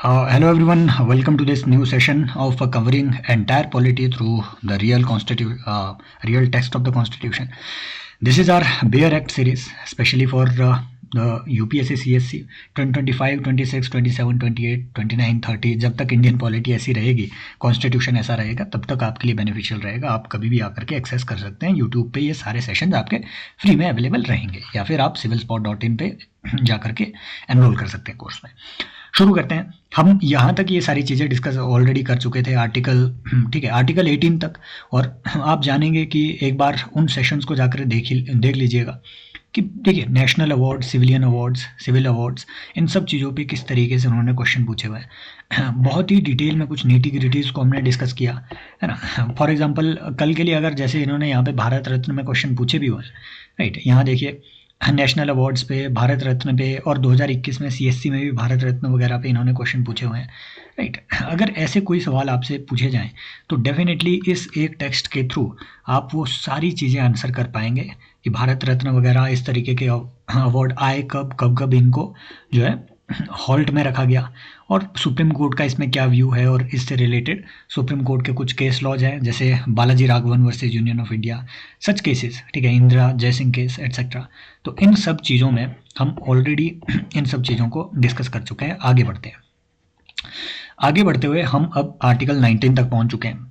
Hello everyone, welcome to this new session of covering entire polity through the real text of the constitution. This is our Bare Act series, especially for the UPSC CSC 2025, 26, 27, 28, 29, 30. जब तक Indian polity ऐसी रहेगी, constitution ऐसा रहेगा, तब तक आपके लिए बेनिफिशियल रहेगा. आप कभी भी आकर के एक्सेस कर सकते हैं. यूट्यूब पे ये सारे सेशंस आपके फ्री में अवेलेबल रहेंगे, या फिर आप civilspot.in पे जाकर के एनरोल कर सकते हैं कोर्स में. शुरू करते हैं. हम यहाँ तक ये सारी चीज़ें डिस्कस ऑलरेडी कर चुके थे, आर्टिकल, ठीक है, आर्टिकल 18 तक. और आप जानेंगे कि एक बार उन सेशंस को जाकर देख लीजिएगा कि देखिए national award, civilian awards, civil awards, इन सब चीज़ों पे किस तरीके से उन्होंने क्वेश्चन पूछे हुए हैं. बहुत ही डिटेल में कुछ नीटी ग्रिटीज को हमने डिस्कस किया है ना. फॉर एग्जांपल कल के लिए अगर जैसे इन्होंने यहाँ पे भारत रत्न में क्वेश्चन पूछे भी हुए हैं, राइट, यहाँ देखिए नेशनल अवार्ड्स पे, भारत रत्न पे, और 2021 में सीएससी में भी भारत रत्न वगैरह पे इन्होंने क्वेश्चन पूछे हुए हैं, राइट. अगर ऐसे कोई सवाल आपसे पूछे जाएं तो डेफिनेटली इस एक टेक्स्ट के थ्रू आप वो सारी चीज़ें आंसर कर पाएंगे कि भारत रत्न वगैरह इस तरीके के अवार्ड आए कब कब कब इनको जो है हॉल्ट में रखा गया, और सुप्रीम कोर्ट का इसमें क्या व्यू है, और इससे रिलेटेड सुप्रीम कोर्ट के कुछ केस लॉज हैं, जैसे Balaji Raghavan versus union of India, such cases, ठीक है, इंदिरा जयसिंह केस एट्सेट्रा. तो इन सब चीज़ों में हम ऑलरेडी इन सब चीज़ों को डिस्कस कर चुके हैं. आगे बढ़ते हैं. आगे बढ़ते हुए हम अब आर्टिकल 19 तक पहुंच चुके हैं,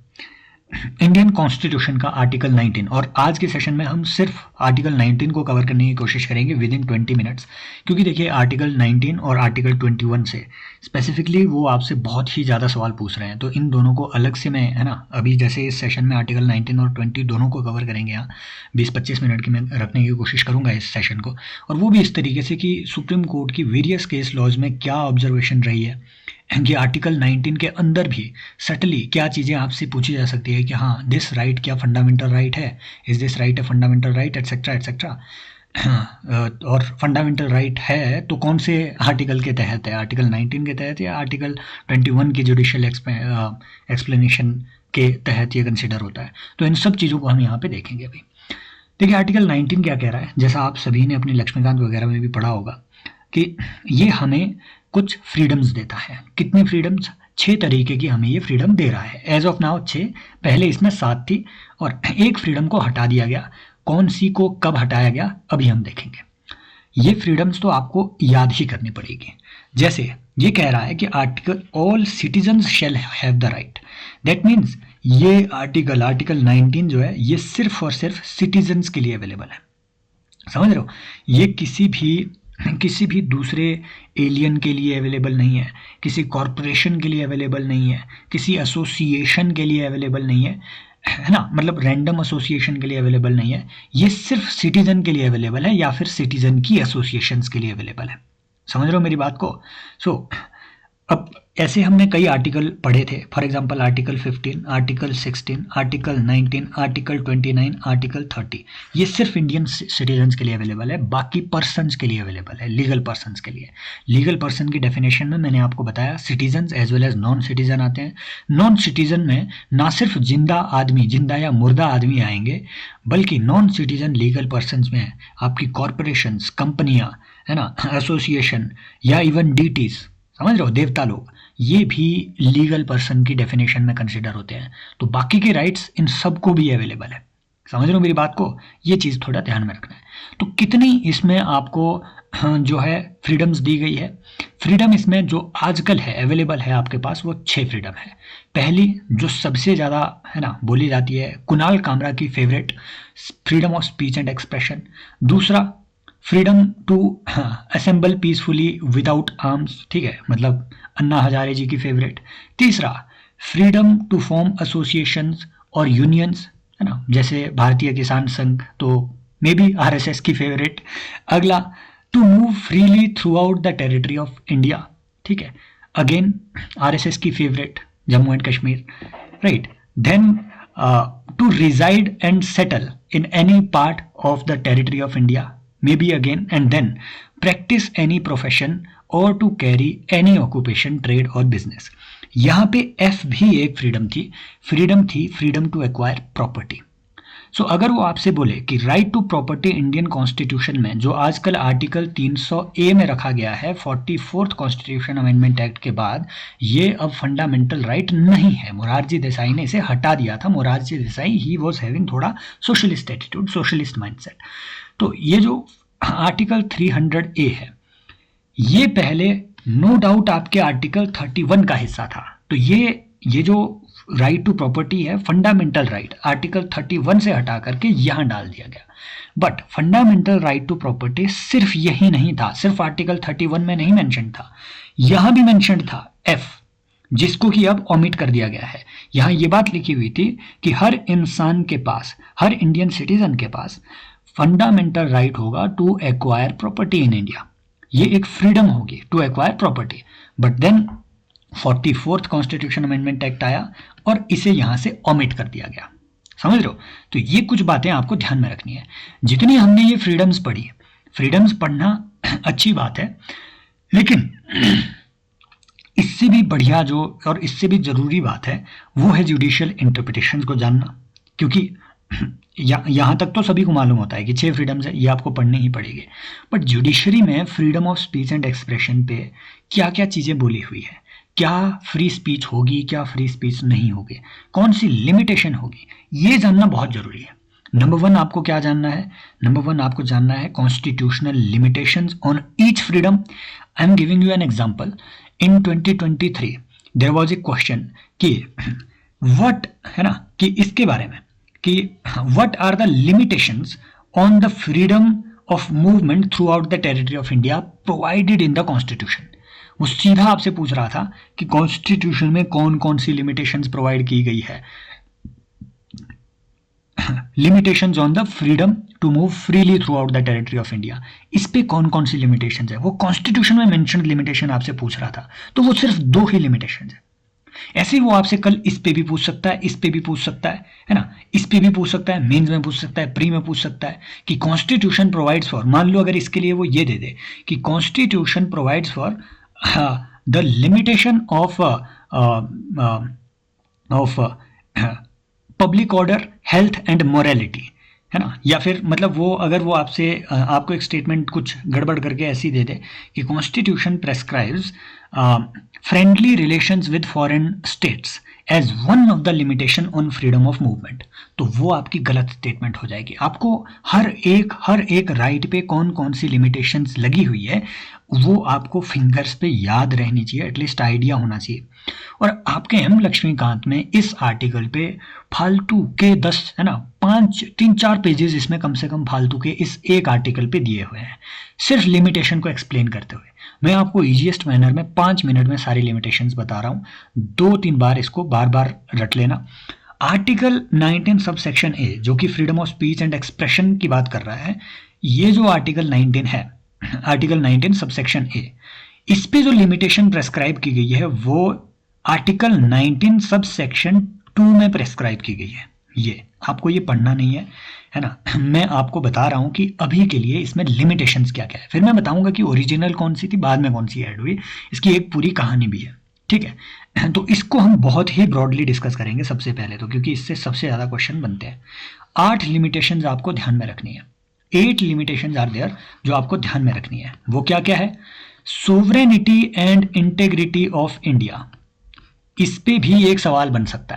इंडियन कॉन्स्टिट्यूशन का आर्टिकल 19. और आज के सेशन में हम सिर्फ आर्टिकल 19 को कवर करने की कोशिश करेंगे विद इन 20 मिनट्स, क्योंकि देखिए आर्टिकल 19 और आर्टिकल 21 से स्पेसिफिकली वो आपसे बहुत ही ज़्यादा सवाल पूछ रहे हैं. तो इन दोनों को अलग से मैं, है ना, अभी जैसे इस सेशन में आर्टिकल 19 और 20 दोनों को कवर करेंगे. यहाँ 20-25 मिनट की मैं रखने की कोशिश करूँगा इस सेशन को, और वो भी इस तरीके से कि सुप्रीम कोर्ट की वेरियस केस लॉज में क्या ऑब्जर्वेशन रही है, कि आर्टिकल 19 के अंदर भी सटली क्या चीज़ें आपसे पूछी जा सकती है कि हाँ दिस राइट क्या फंडामेंटल राइट है, is this right a fundamental right etcetera etcetera. और फंडामेंटल राइट है तो कौन से आर्टिकल के तहत है, आर्टिकल 19 के तहत या आर्टिकल 21 की जुडिशियल एक्सप्लेनेशन के तहत ये कंसिडर होता है. तो इन सब चीज़ों को हम यहाँ पे देखेंगे. अभी देखिए आर्टिकल 19 क्या कह रहा है. जैसा आप सभी ने अपनी लक्ष्मीकांत वगैरह में भी पढ़ा होगा कि ये हमें कुछ फ्रीडम्स देता है. कितनी फ्रीडम्स? 6 तरीके की हमें ये फ्रीडम दे रहा है. एज ऑफ नाउ 6, पहले इसमें 7 थी, और एक फ्रीडम को हटा दिया गया. कौन सी को कब हटाया गया अभी हम देखेंगे. ये फ्रीडम्स तो आपको याद ही करनी पड़ेगी. जैसे ये कह रहा है कि article all citizens shall have the right. That means ये आर्टिकल 19 जो है ये सिर्फ और सिर्फ सिटीजन्स के लिए अवेलेबल है. समझ रहे हो, ये किसी भी दूसरे एलियन के लिए अवेलेबल नहीं है, किसी कॉरपोरेशन के लिए अवेलेबल नहीं है, किसी एसोसिएशन के लिए अवेलेबल नहीं है ना, मतलब रैंडम एसोसिएशन के लिए अवेलेबल नहीं है. ये सिर्फ सिटीजन के लिए अवेलेबल है, या फिर सिटीजन की एसोसिएशंस के लिए अवेलेबल है. समझ रहे हो मेरी बात को. सो अब ऐसे हमने कई आर्टिकल पढ़े थे. For example article 15, article 16, article 19, article 29, article 30. ये सिर्फ इंडियन सिटीजन्स के लिए अवेलेबल है, बाकी पर्सन्स के लिए अवेलेबल है, लीगल पर्सन्स के लिए. लीगल पर्सन की डेफिनेशन में मैंने आपको बताया citizens as well as non citizen आते हैं. नॉन सिटीजन में ना सिर्फ जिंदा या मुर्दा आदमी आएंगे, बल्कि नॉन सिटीजन लीगल पर्सन्स में आपकी कॉरपोरेशंस, कंपनियां, है ना, एसोसिएशन, या इवन डीटीज, समझ रहे हो, देवता लोग, ये भी लीगल पर्सन की डेफिनेशन में कंसिडर होते हैं. तो बाकी के राइट्स इन सबको भी अवेलेबल है. समझ रहे हो मेरी बात को. ये चीज़ थोड़ा ध्यान में रखना है. तो कितनी इसमें आपको जो है फ्रीडम्स दी गई है. फ्रीडम इसमें जो आजकल है अवेलेबल है आपके पास, वो 6 फ्रीडम है. पहली जो सबसे ज़्यादा, है ना, बोली जाती है, कुणाल कामरा की favourite, freedom of speech and expression. दूसरा freedom to assemble peacefully without arms, ठीक है, मतलब अन्ना हजारे जी की फेवरेट. तीसरा फ्रीडम टू फॉर्म एसोसिएशंस और यूनियंस, है ना, जैसे भारतीय किसान संघ, तो मे बी आरएसएस की फेवरेट. अगला to move freely throughout the territory of India, ठीक है, अगेन आरएसएस की favourite, Jammu and Kashmir, right. Then to reside and settle in any part of the territory of India, maybe again, and then practice any profession or to carry any occupation, trade or business. यहाँ पे F भी एक freedom थी. Freedom to acquire property. So अगर वो आपसे बोले कि right to property Indian constitution में जो आजकल आर्टिकल 300A में रखा गया है 44th कॉन्स्टिट्यूशन अमेंडमेंट एक्ट के बाद, ये अब फंडामेंटल राइट नहीं है। मोरारजी देसाई ने इसे हटा दिया था। Morarji Desai he was having थोड़ा सोशलिस्ट एटीट्यूड, सोशलिस्ट माइंडसेट। तो ये जो आर्टिकल 300A है, ये पहले नो डाउट आपके आर्टिकल 31 का हिस्सा था। तो ये जो राइट टू प्रॉपर्टी है, फंडामेंटल राइट, आर्टिकल 31 से हटा करके यहां डाल दिया गया। But fundamental right to property सिर्फ यही नहीं था, सिर्फ आर्टिकल 31 में नहीं मेंशन था, यहां भी मेंशन था एफ, जिसको कि अब ओमिट कर दिया गया है। यहां ये बात लिखी हुई थी कि हर इंसान के पास, हर इंडियन सिटीजन के पास फंडामेंटल राइट होगा to acquire property in India. ये एक फ्रीडम होगी to acquire property. But then 44th constitution amendment act आया और इसे यहां से ओमिट कर दिया गया। समझ रहे हो? तो ये कुछ बातें आपको ध्यान में रखनी है। जितनी हमने ये फ्रीडम्स पढ़ी, फ्रीडम्स पढ़ना अच्छी बात है, लेकिन इससे भी बढ़िया जो और इससे भी जरूरी बात है वो है जुडिशियल इंटरप्रिटेशंस को जानना। क्योंकि यहां तक तो सभी को मालूम होता है कि 6 फ्रीडम्स है, ये आपको पढ़ने ही पड़ेगी। बट जुडिशरी में freedom of speech and expression पे क्या क्या चीजें बोली हुई है, क्या फ्री स्पीच होगी, क्या फ्री स्पीच नहीं होगी, कौन सी लिमिटेशन होगी, ये जानना बहुत जरूरी है। नंबर 1 आपको क्या जानना है? नंबर 1 आपको जानना है constitutional limitations on each freedom. I am giving you an example. In 2023 there was a question कि व्हाट, है ना, कि इसके बारे में कि what are the limitations on the freedom of movement throughout the territory of India provided in the constitution. वो सीधा आपसे पूछ रहा था कि कॉन्स्टिट्यूशन में कौन कौन सी लिमिटेशंस प्रोवाइड की गई है, limitations on the freedom to move freely throughout the territory of India. इस पे कौन कौन सी लिमिटेशंस है, वो कॉन्स्टिट्यूशन में मेंशन्ड लिमिटेशन आपसे पूछ रहा था। तो वो सिर्फ 2 ही लिमिटेशंस है। ऐसे ही वो आपसे कल इस पे भी पूछ सकता है, इस पे भी पूछ सकता है ना, इस पे भी पूछ सकता है, मेंस में पूछ सकता है, प्री में पूछ सकता है कि कॉन्स्टिट्यूशन प्रोवाइड्स फॉर, मान लो अगर इसके लिए वो ये दे दे कि constitution provides for the limitation of public order, health and morality, है ना, या फिर मतलब वो अगर वो आपसे आपको एक स्टेटमेंट कुछ गड़बड़ करके ऐसी दे दे कि constitution prescribes friendly relations with foreign states as one of the limitation on freedom of movement, तो वो आपकी गलत स्टेटमेंट हो जाएगी। आपको हर एक राइट पे कौन कौन सी लिमिटेशंस लगी हुई है वो आपको फिंगर्स पे याद रहनी चाहिए, एटलीस्ट आइडिया होना चाहिए। और आपके एम लक्ष्मीकांत में इस आर्टिकल पे फालतू के 10, है ना, 3-4 पेजेस इसमें कम से कम फालतू के इस एक आर्टिकल पे दिए हुए हैं, सिर्फ लिमिटेशन को एक्सप्लेन करते हुए। मैं आपको इजीएस्ट मैनर में 5 मिनट में सारी लिमिटेशंस बता रहा हूँ, 2-3 बार इसको बार बार रट लेना। आर्टिकल 19 सब सेक्शन ए, जो कि freedom of speech and expression की बात कर रहा है, ये जो आर्टिकल 19 है, आर्टिकल 19 सब सेक्शन ए, इस पे जो लिमिटेशन प्रेस्क्राइब की गई है वो आर्टिकल 19 सब सेक्शन 2 में प्रेस्क्राइब की गई है। ये आपको ये पढ़ना नहीं है ना, मैं आपको बता रहा हूं कि अभी के लिए इसमें लिमिटेशंस क्या क्या है, फिर मैं बताऊंगा कि ओरिजिनल कौन सी थी, बाद में कौन सी ऐड हुई, इसकी एक पूरी कहानी भी है, ठीक है। तो इसको हम बहुत ही ब्रॉडली डिस्कस करेंगे सबसे पहले तो, क्योंकि इससे सबसे ज्यादा क्वेश्चन बनते हैं। 8 लिमिटेशंस आपको ध्यान में रखनी है, 8 लिमिटेशंस आर देयर जो आपको ध्यान में रखनी है। वो क्या क्या है? Sovereignty and integrity of India, इस पे भी एक सवाल बन सकता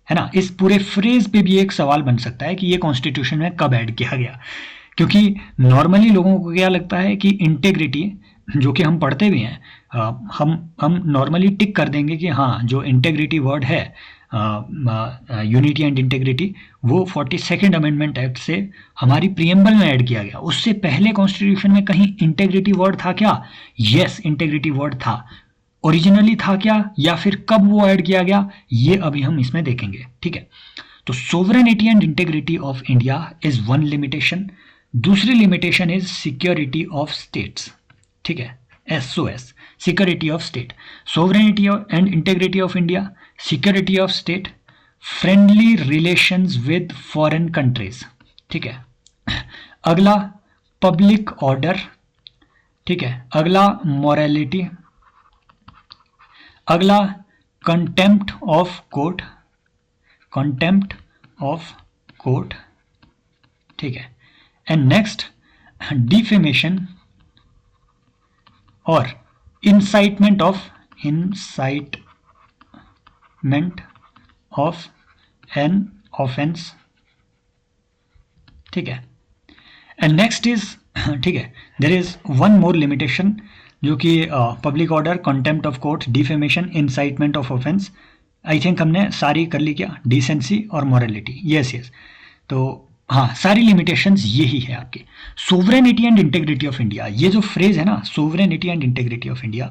है ना, इस पूरे फ्रेज पे भी एक सवाल बन सकता है कि ये कॉन्स्टिट्यूशन में कब ऐड किया गया। क्योंकि नॉर्मली लोगों को क्या लगता है कि इंटेग्रिटी, जो कि हम पढ़ते भी हैं, हम नॉर्मली टिक कर देंगे कि हाँ जो इंटेग्रिटी वर्ड है, यूनिटी एंड इंटेग्रिटी, वो 42nd अमेंडमेंट एक्ट से हमारी प्रीएम्बल में ऐड किया गया। उससे पहले कॉन्स्टिट्यूशन में कहीं इंटेग्रिटी वर्ड था क्या? यस, इंटेग्रिटी वर्ड था। ओरिजिनली था क्या, या फिर कब वो ऐड किया गया, ये अभी हम इसमें देखेंगे, ठीक है। तो sovereignty and integrity of India is one limitation. दूसरी limitation is security of states, ठीक है, SOS, security of state, sovereignty and integrity of India, security of state, friendly relations with foreign countries, ठीक है। अगला पब्लिक ऑर्डर, ठीक है। अगला morality, अगला contempt of court, contempt of court, ठीक है। एंड नेक्स्ट डिफेमेशन और इंसाइटमेंट ऑफ एन ऑफेंस, ठीक है। एंड नेक्स्ट इज, ठीक है, there is one more limitation जो कि public order, contempt of court, defamation, incitement of offence. I think हमने सारी कर ली क्या, डिसेंसी और मॉरलिटी, यस यस। तो हाँ, सारी लिमिटेशंस यही है आपकी। Sovereignty and integrity of India, ये जो फ्रेज है ना, sovereignty and integrity of India,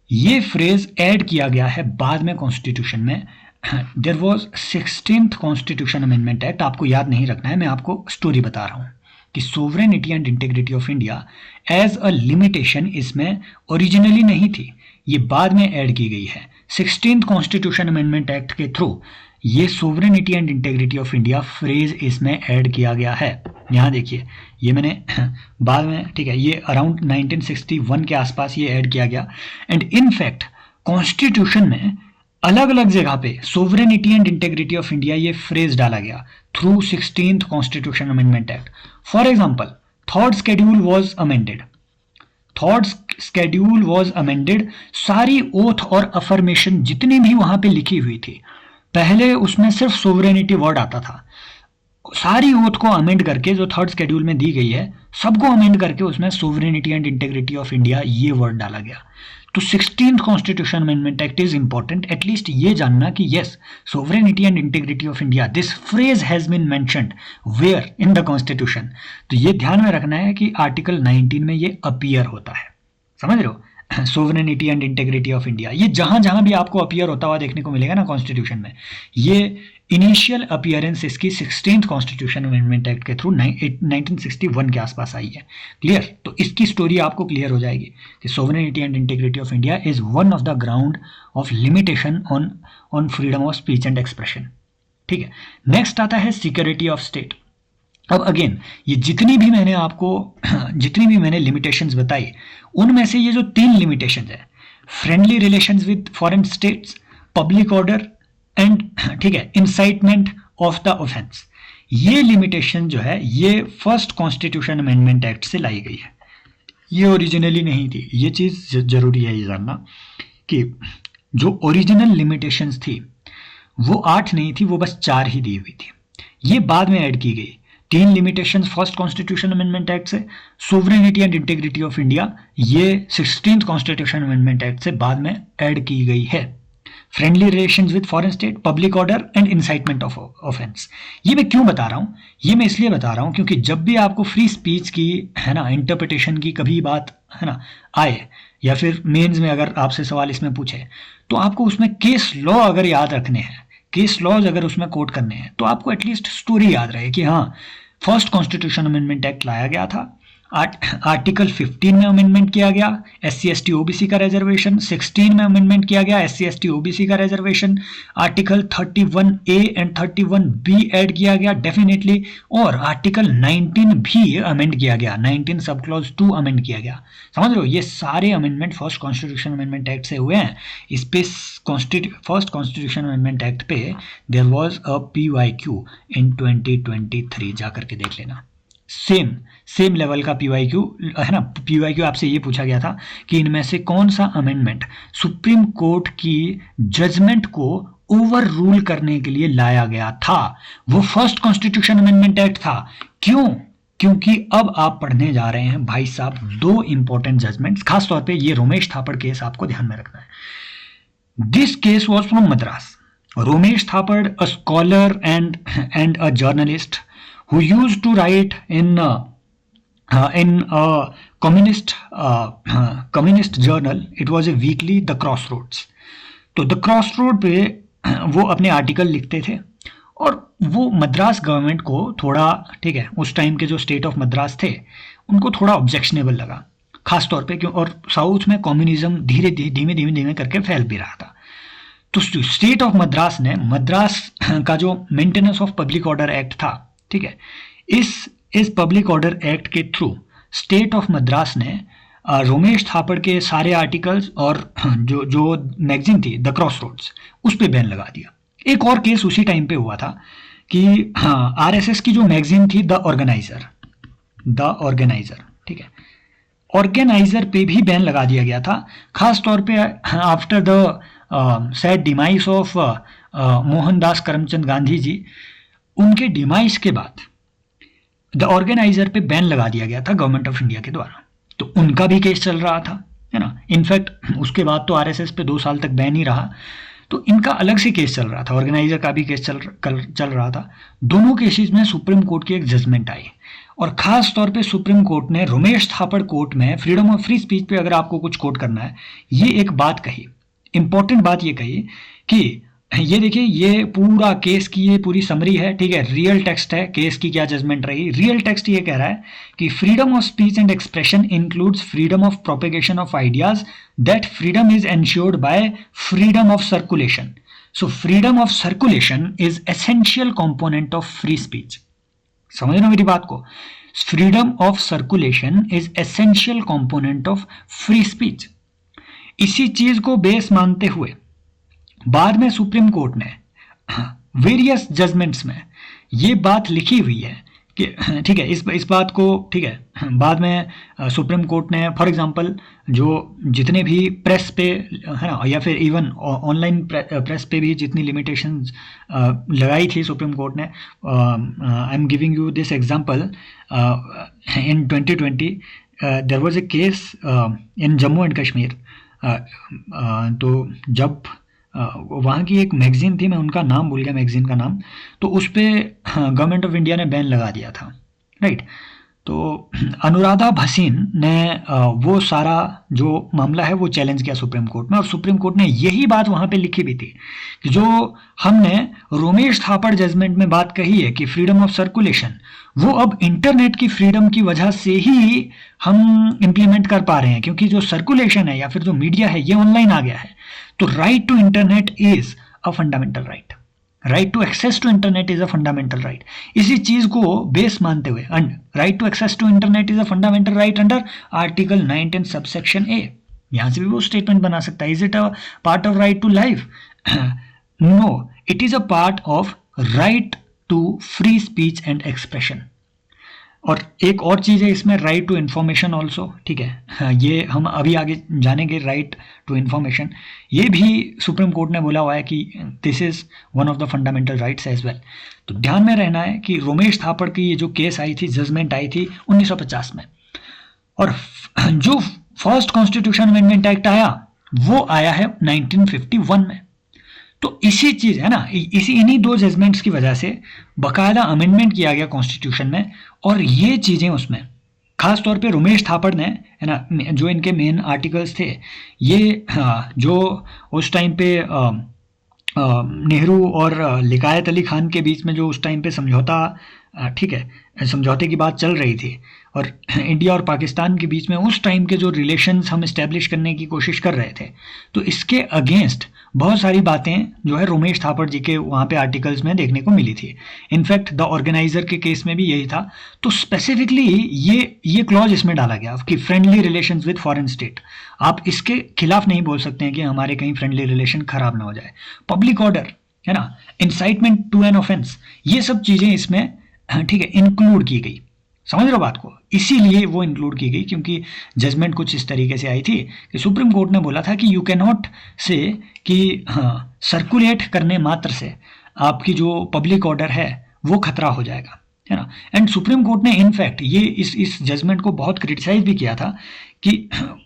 ये फ्रेज ऐड किया गया है बाद में कॉन्स्टिट्यूशन में। There was 16th constitution amendment act, आपको याद नहीं रखना है, मैं आपको स्टोरी बता रहा हूँ कि sovereignty and integrity of India as a limitation इसमें ओरिजिनली नहीं थी, ये बाद में ऐड की गई है। 16th कॉन्स्टिट्यूशन अमेंडमेंट एक्ट के थ्रू ये sovereignty and integrity of India phrase इसमें ऐड किया गया है। यहाँ देखिए, ये मैंने बाद में, ठीक है, ये अराउंड 1961 के आसपास ये ऐड किया गया। एंड इनफैक्ट कॉन्स्टिट्यूशन में अलग अलग जगह पे sovereignty and integrity of India ये फ्रेज डाला गया through 16th constitution amendment act. For example, third schedule was amended, सारी ओथ और अफर्मेशन जितनी भी वहां पे लिखी हुई थी, पहले उसमें सिर्फ सोवरेनिटी वर्ड आता था, सारी ओथ को अमेंड करके जो थर्ड शेड्यूल में दी गई है, सबको अमेंड करके उसमें sovereignty and integrity of India ये वर्ड डाला गया। तो 16th constitution amendment act is important, at least ये जानना कि yes, sovereignty and integrity of India, this phrase has been mentioned where in the constitution. तो ये ध्यान में रखना है कि आर्टिकल 19 में ये अपीयर होता है, समझ रहे हो, sovereignty and integrity of India. ये जहां जहां भी आपको अपीयर होता हुआ देखने को मिलेगा ना कॉन्स्टिट्यूशन में, ये इनिशियल अपीयरेंस इसकी 16th कॉन्स्टिट्यूशन अमेंडमेंट एक्ट के थ्रू 1961 के आसपास आई है। क्लियर? तो इसकी स्टोरी आपको क्लियर हो जाएगी कि sovereignty and integrity of India is one of the ground of limitation on freedom of speech and expression. ठीक है, नेक्स्ट आता है सिक्योरिटी ऑफ स्टेट। अब अगेन, ये जितनी भी मैंने लिमिटेशंस बताई, उनमें से ये जो 3 लिमिटेशंस है, friendly relations with foreign states, public order and, ठीक है, इंसाइटमेंट ऑफ द ऑफेंस, ये लिमिटेशन जो है ये फर्स्ट कॉन्स्टिट्यूशन अमेंडमेंट एक्ट से लाई गई है, ये ओरिजिनली नहीं थी। ये चीज जरूरी है ये जानना कि जो ओरिजिनल लिमिटेशंस थी वो 8 नहीं थी, वो बस 4 ही दी हुई थी, ये बाद में ऐड की गई। 3 limitations first constitution amendment act से, sovereignty and integrity of India ये 16th कॉन्स्टिट्यूशन अमेंडमेंट एक्ट से बाद में ऐड की गई है। Friendly relations with foreign state, public order and incitement of offence. ये मैं क्यों बता रहा हूँ? ये मैं इसलिए बता रहा हूँ क्योंकि जब भी आपको फ्री स्पीच की, है ना, इंटरप्रिटेशन की कभी बात, है ना, आए, या फिर मेंस में अगर आपसे सवाल इसमें पूछे, तो आपको उसमें केस लॉ अगर याद रखने हैं, केस लॉज अगर उसमें कोट करने हैं, तो आपको एटलीस्ट स्टोरी याद रहे कि हाँ, फर्स्ट कॉन्स्टिट्यूशन अमेंडमेंट एक्ट लाया गया था, आर्टिकल 15 में अमेंडमेंट किया गया SC/ST OBC का रिजर्वेशन, 16 में अमेंडमेंट किया गया SC/ST OBC का reservation, article 31A and 31B add किया गया डेफिनेटली, और आर्टिकल 19 भी अमेंड किया गया, 19 सब क्लॉज 2 अमेंड किया गया। समझ रहे हो, ये सारे amendment first constitution amendment act से हुए हैं। इस पे फर्स्ट कॉन्स्टिट्यूशन अमेंडमेंट एक्ट पे देयर वाज अ PYQ इन 2023, जा करके देख लेना। सेम लेवल का PYQ है ना। PYQ आपसे ये पूछा गया था कि इनमें से कौन सा अमेंडमेंट सुप्रीम कोर्ट की जजमेंट को ओवर रूल करने के लिए लाया गया था। वो फर्स्ट कॉन्स्टिट्यूशन अमेंडमेंट एक्ट था। क्यों? क्योंकि अब आप पढ़ने जा रहे हैं भाई साहब 2 इंपॉर्टेंट जजमेंट्स, खासतौर पे ये रोमेश थापड़ केस आपको ध्यान में रखना है। This case was from Madras. Romesh Thapar, a scholar and a journalist who used to write in a communist journal. It was a weekly, The Crossroads. तो द क्रॉसरोड पे वो अपने आर्टिकल लिखते थे, और वो मद्रास गवर्नमेंट को थोड़ा, ठीक है, उस टाइम के जो स्टेट ऑफ मद्रास थे उनको थोड़ा ऑब्जेक्शनेबल लगा, खासतौर पे क्यों, और साउथ में कम्युनिज्म धीमे करके फैल भी रहा था। तो स्टेट ऑफ मद्रास ने, मद्रास का जो maintenance of public order act था, ठीक है, इस पब्लिक ऑर्डर एक्ट के थ्रू स्टेट ऑफ मद्रास ने रोमेश थापड़ के सारे आर्टिकल्स और जो मैगजीन थी द क्रॉसरोड्स, उस पे बैन लगा दिया। एक और केस उसी टाइम पे हुआ था कि हाँ, आरएसएस की जो मैगजीन थी द ऑर्गेनाइजर, ठीक है, ऑर्गेनाइजर पे भी बैन लगा दिया गया था, खास तौर पे after the sad demise of Mohandas Karamchand Gandhi ji. उनके डिमाइस के बाद द ऑर्गेनाइजर पे बैन लगा दिया गया था गवर्नमेंट ऑफ इंडिया के द्वारा, तो उनका भी केस चल रहा था, है ना। इनफैक्ट उसके बाद तो आरएसएस पे 2 साल तक बैन ही रहा, तो इनका अलग से केस चल रहा था, ऑर्गेनाइजर का भी केस चल रहा था। दोनों केसेस में सुप्रीम कोर्ट की एक जजमेंट आई, और खास तौर पे सुप्रीम कोर्ट ने रमेश थापड़ कोर्ट में फ्रीडम ऑफ फ्री स्पीच पे अगर आपको कुछ कोट करना है, ये एक बात कही, इंपॉर्टेंट बात ये कही कि ये देखिए, ये पूरा केस की ये पूरी समरी है, ठीक है, रियल टेक्स्ट है, केस की क्या जजमेंट रही। रियल टेक्स्ट ये कह रहा है कि freedom of speech and expression includes freedom of propagation of ideas, that freedom is ensured by freedom of circulation. So freedom of circulation is essential component of free speech. समझ रहे हो मेरी बात को? Freedom of circulation is essential component of free speech. इसी चीज को base मानते हुए बाद में सुप्रीम कोर्ट ने वेरियस जजमेंट्स में ये बात लिखी हुई है कि ठीक है, इस बात को, ठीक है, बाद में सुप्रीम कोर्ट ने फॉर एग्जांपल जो जितने भी प्रेस पे, है ना, या फिर इवन ऑनलाइन प्रेस पे भी जितनी लिमिटेशंस लगाई थी सुप्रीम कोर्ट ने, I am giving you this example, in 2020 there was a case in Jammu and Kashmir. तो जब वहाँ की एक मैगजीन थी, मैं उनका नाम भूल गया, मैगजीन का नाम, तो उस पर गवर्नमेंट ऑफ इंडिया ने बैन लगा दिया था, राइट। तो अनुराधा भसीन ने वो सारा जो मामला है वो चैलेंज किया सुप्रीम कोर्ट में, और सुप्रीम कोर्ट ने यही बात वहाँ पे लिखी भी थी कि जो हमने रमेश थापड़ जजमेंट में बात कही है कि फ्रीडम ऑफ सर्कुलेशन, वो अब इंटरनेट की फ्रीडम की वजह से ही हम इम्प्लीमेंट कर पा रहे हैं, क्योंकि जो सर्कुलेशन है या फिर जो मीडिया है ये ऑनलाइन आ गया है। तो right to internet is a fundamental right, right to access to internet is a fundamental right. इसी चीज को बेस मानते हुए, and right to access to internet is a fundamental right under article 19 subsection A. यहां से भी वो statement बना सकता है, is it a part of right to life? No, it is a part of right to free speech and expression. और एक और चीज़ है इसमें, राइट टू इन्फॉर्मेशन ऑल्सो, ठीक है, ये हम अभी आगे जानेंगे, राइट टू इन्फॉर्मेशन, ये भी सुप्रीम कोर्ट ने बोला हुआ है कि this is one of the fundamental rights as well. तो ध्यान में रहना है कि रमेश थापड़ की ये जो केस आई थी, जजमेंट आई थी 1950 में, और जो फर्स्ट कॉन्स्टिट्यूशन अमेंडमेंट एक्ट आया वो आया है 1951 में। तो इसी चीज है ना, इन्हीं 2 जजमेंट्स की वजह से बकायदा अमेंडमेंट किया गया कॉन्स्टिट्यूशन में, और ये चीजें उसमें खास तौर पे रमेश थापड़ ने, है ना, जो इनके मेन आर्टिकल्स थे, ये जो उस टाइम पे नेहरू और लियाकत अली खान के बीच में जो उस टाइम पे समझौता, ठीक है, समझौते की बात चल रही थी, और इंडिया और पाकिस्तान के बीच में उस टाइम के जो रिलेशंस हम इस्टेब्लिश करने की कोशिश कर रहे थे, तो इसके अगेंस्ट बहुत सारी बातें जो है रमेश थापड़ जी के वहाँ पे आर्टिकल्स में देखने को मिली थी। इनफैक्ट द ऑर्गेनाइजर के केस में भी यही था। तो स्पेसिफिकली ये क्लॉज इसमें डाला गया कि friendly relations with foreign state, आप इसके खिलाफ नहीं बोल सकते हैं कि हमारे कहीं फ्रेंडली रिलेशन खराब ना हो जाए। पब्लिक ऑर्डर, है ना, इंसाइटमेंट टू एन ऑफेंस, ये सब चीज़ें इसमें, ठीक है, इंक्लूड की गई। समझ रहे हो बात को? इसीलिए वो इंक्लूड की गई क्योंकि जजमेंट कुछ इस तरीके से आई थी कि सुप्रीम कोर्ट ने बोला था कि यू कैन नॉट से कि हाँ, सर्कुलेट करने मात्र से आपकी जो पब्लिक ऑर्डर है वो खतरा हो जाएगा, है ना। एंड सुप्रीम कोर्ट ने इनफैक्ट ये इस जजमेंट को बहुत क्रिटिसाइज भी किया था कि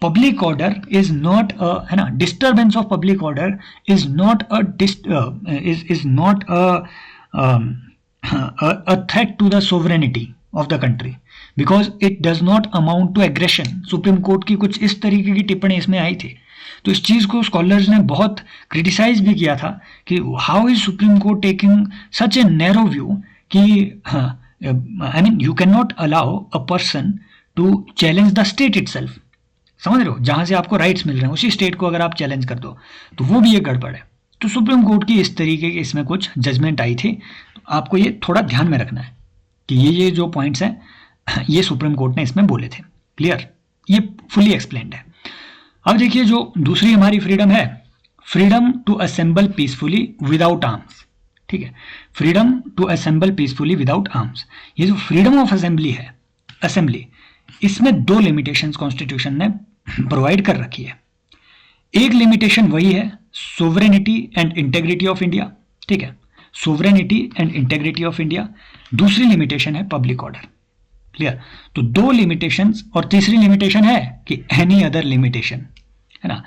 public order is not a, है ना, disturbance of public order is not a threat to the sovereignty of the country because it does not amount to aggression। Supreme court की कुछ इस तरीके की टिप्पणी इसमें आई थी। तो इस चीज को स्कॉलर्स ने बहुत क्रिटिसाइज भी किया था कि how is supreme court taking such a narrow view कि I mean you can not allow a person to challenge the state itself. समझ रहे हो, जहां से आपको राइट्स मिल रहे हैं उसी स्टेट को अगर आप चैलेंज कर दो तो वो भी एक गड़बड़ है। तो सुप्रीम कोर्ट की इस तरीके की इसमें कुछ जजमेंट आई थी, तो आपको ये थोड़ा ध्यान में रखना है कि ये जो पॉइंट्स हैं ये सुप्रीम कोर्ट ने इसमें बोले थे। क्लियर, ये फुली एक्सप्लेन्ड है। अब देखिए जो दूसरी हमारी फ्रीडम है, freedom to assemble peacefully without arms. ठीक है, freedom to assemble peacefully without arms. ये जो फ्रीडम ऑफ असेंबली है, असेंबली, इसमें 2 लिमिटेशंस कॉन्स्टिट्यूशन ने प्रोवाइड कर रखी है। एक लिमिटेशन वही है sovereignty and integrity of India, ठीक है, sovereignty and integrity of India. दूसरी लिमिटेशन है पब्लिक ऑर्डर। क्लियर? तो 2 लिमिटेशंस, और तीसरी लिमिटेशन है कि एनी अदर लिमिटेशन, है ना,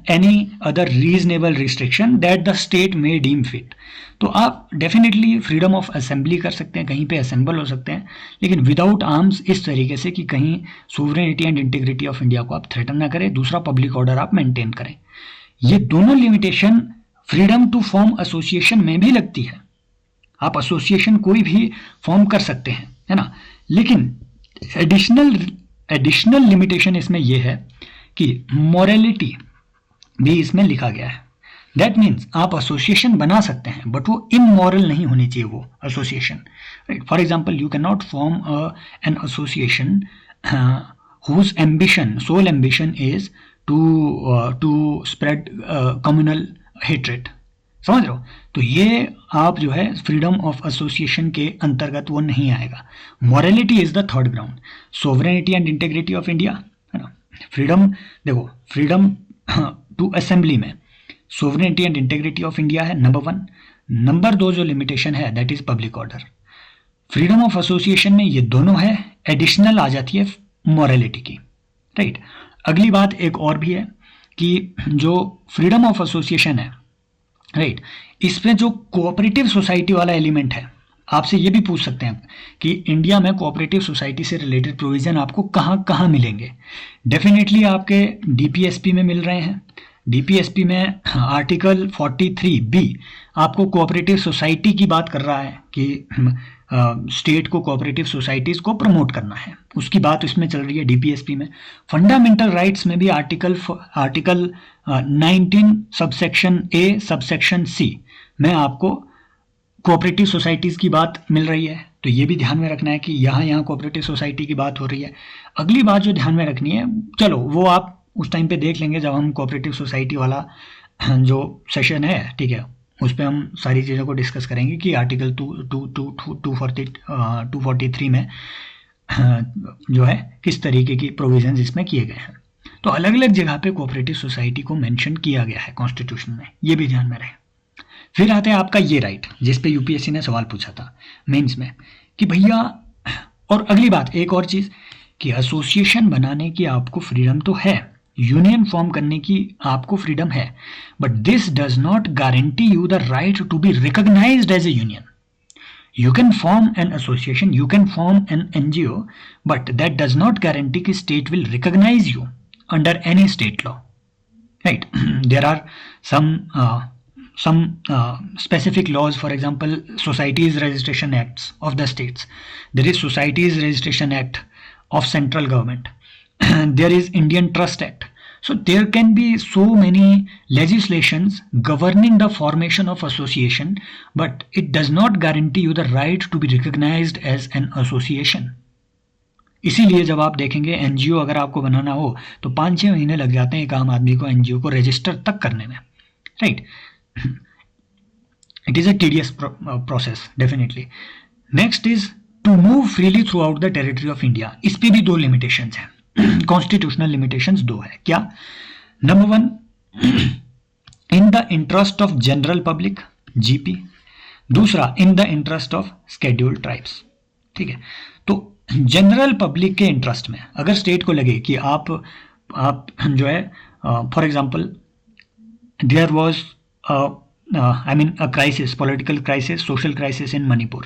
any other reasonable restriction that the state may deem fit. तो आप डेफिनेटली फ्रीडम ऑफ असेंबली कर सकते हैं, कहीं पे असेंबल हो सकते हैं, लेकिन विदाउट आर्म्स, इस तरीके से कि कहीं sovereignty and integrity of India को आप थ्रेटन ना करें, दूसरा पब्लिक ऑर्डर आप मेंटेन करें। ये दोनों limitation freedom to form association में भी लगती है। आप एसोसिएशन कोई भी फॉर्म कर सकते हैं, है ना, लेकिन एडिशनल लिमिटेशन इसमें यह है कि मॉरलिटी भी इसमें लिखा गया है। दैट मीन्स आप एसोसिएशन बना सकते हैं, बट वो इमोरल नहीं होनी चाहिए वो association, right. For example, you can not form an association whose ambition, sole ambition is to spread communal hatred। समझ रहे हो? तो ये आप जो है फ्रीडम ऑफ एसोसिएशन के अंतर्गत वो नहीं आएगा। Morality is the third ground, sovereignty and integrity of India, है ना। फ्रीडम, देखो, फ्रीडम टू असेंबली में sovereignty and integrity of India है नंबर 1। नंबर 2 जो लिमिटेशन है that is public order. Freedom of association में ये दोनों है, एडिशनल आ जाती है मॉरलिटी की, राइट। अगली बात एक और भी है कि जो फ्रीडम ऑफ एसोसिएशन है, राइट, इसमें जो कोऑपरेटिव सोसाइटी वाला एलिमेंट है, आपसे ये भी पूछ सकते हैं कि इंडिया में कोऑपरेटिव सोसाइटी से रिलेटेड प्रोविजन आपको कहाँ कहाँ मिलेंगे। डेफिनेटली आपके डीपीएसपी में मिल रहे हैं। डीपीएसपी में आर्टिकल 43B आपको कोऑपरेटिव सोसाइटी की बात कर रहा है कि स्टेट को कोऑपरेटिव सोसाइटीज को प्रमोट करना है, उसकी बात इसमें चल रही है डीपीएसपी में। फंडामेंटल राइट्स में भी article 19 subsection A subsection C में आपको कोऑपरेटिव सोसाइटीज की बात मिल रही है। तो ये भी ध्यान में रखना है कि यहाँ कोऑपरेटिव सोसाइटी की बात हो रही है। अगली बात जो ध्यान में रखनी है, चलो वो आप उस टाइम पे देख लेंगे जब हम कोऑपरेटिव सोसाइटी वाला जो सेशन है, ठीक है, उस पर हम सारी चीज़ों को डिस्कस करेंगे कि आर्टिकल 243 में जो है किस तरीके की प्रोविजंस इसमें किए गए हैं। तो अलग अलग जगह पे कोऑपरेटिव सोसाइटी को मेंशन किया गया है कॉन्स्टिट्यूशन में, ये भी ध्यान में रहे। फिर आते हैं आपका ये राइट, जिस पे यूपीएससी ने सवाल पूछा था मेंस में कि भैया, और अगली बात एक और चीज़ कि एसोसिएशन बनाने की आपको फ्रीडम तो है, यूनियन फॉर्म करने की आपको फ्रीडम है, but this does not guarantee you the right to be recognized as a union. You can form an association, you can form an NGO, but that does not guarantee कि state will recognize you under any state law, right? There are some specific laws, for example, Societies Registration Acts of the states. There is Societies Registration Act of central government. There is Indian Trust Act. So there can be so many legislations governing the formation of association, but it does not guarantee you the right to be recognized as an association. इसीलिए जब आप देखेंगे NGO अगर आपको बनाना हो तो 5-6 महीने लग जाते हैं एक आम आदमी को एनजीओ को रजिस्टर तक करने में, right. It is a tedious process definitely. Next is to move freely throughout the territory of India. इस पर भी 2 लिमिटेशंस हैं, कॉन्स्टिट्यूशनल लिमिटेशंस 2 है। क्या? Number 1, in the interest of general public, GP. दूसरा, in the interest of scheduled tribes, ठीक है। तो जनरल पब्लिक के इंटरेस्ट में अगर स्टेट को लगे कि आप जो है, for example, there was I mean a crisis, political crisis, social crisis in Manipur,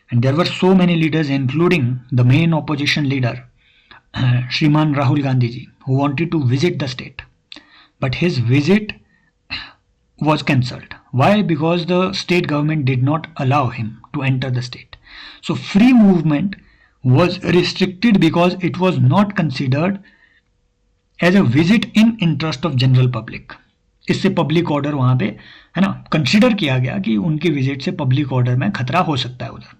and there were so many leaders, including the main opposition leader, Shriman Rahul Gandhi ji, who wanted to visit the state, but his visit was cancelled. Why? Because the state government did not allow him to enter the state. So free movement was restricted because it was not considered as a visit in interest of general public. इससे public order वहां पे, है ना, consider किया गया कि उनके visit से पब्लिक ऑर्डर में खतरा हो सकता है उधर।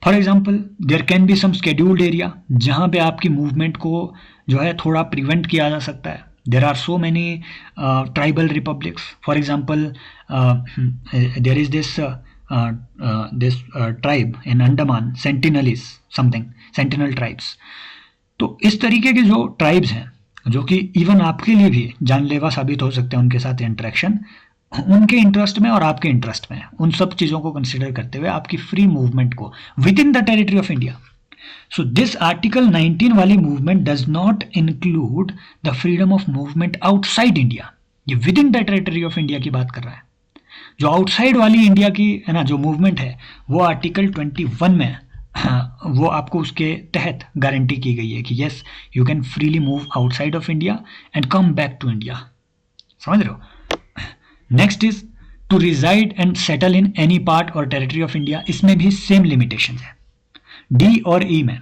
For example, there can be some scheduled area जहां पे आपकी मूवमेंट को जो है थोड़ा प्रिवेंट किया जा सकता है, There are so many tribal republics. For example, there is this tribe in Andaman, Sentinelese something, Sentinel tribes. तो इस तरीके के जो ट्राइब्स हैं जो कि इवन आपके लिए भी जानलेवा साबित हो सकते हैं, उनके साथ इंटरेक्शन उनके इंटरेस्ट में और आपके इंटरेस्ट में, उन सब चीज़ों को कंसिडर करते हुए आपकी फ्री मूवमेंट को within the territory of India. So this article 19 वाली movement does not include the freedom of movement outside India. ये within the territory of India की बात कर रहा है. जो आउटसाइड वाली इंडिया की है ना जो मूवमेंट है वो आर्टिकल 21 में वो आपको उसके तहत गारंटी की गई है कि yes you can freely move outside of India and come back to India. समझ रहे हो. Next is to reside and settle in any part और टेरिटरी ऑफ इंडिया. इसमें भी सेम लिमिटेशन है. डी और ई में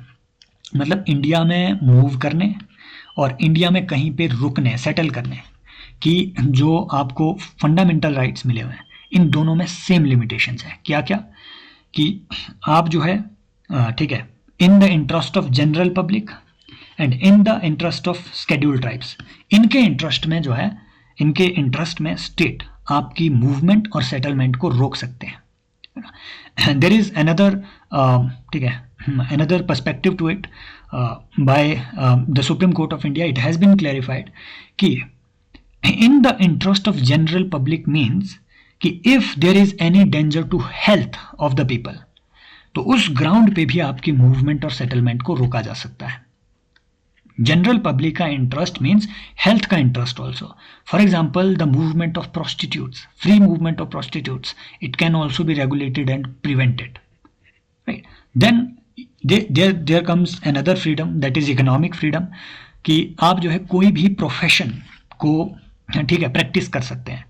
मतलब इंडिया में मूव करने और इंडिया में कहीं पे रुकने, सेटल करने की जो आपको फंडामेंटल राइट्स मिले हुए हैं, इन दोनों में सेम लिमिटेशंस है. क्या क्या कि आप जो है ठीक है इन the interest of general public and in the interest of scheduled tribes, इनके इंटरेस्ट में जो है इनके इंटरेस्ट में स्टेट आपकी मूवमेंट और सेटलमेंट को रोक सकते हैं. देयर इज अनदर ठीक है another perspective to it by the Supreme Court of India. It has been clarified कि in the interest of general public means कि if there is any danger to health of the people, तो उस ground पे भी आपकी movement और settlement को रोका जा सकता है. जनरल पब्लिक का इंटरेस्ट मीन्स हेल्थ का interest also. For example the movement of prostitutes, free movement of prostitutes, it can also be regulated and prevented. Right. Then there comes another freedom, that is economic freedom, कि आप जो है कोई भी profession को ठीक है प्रैक्टिस कर सकते हैं.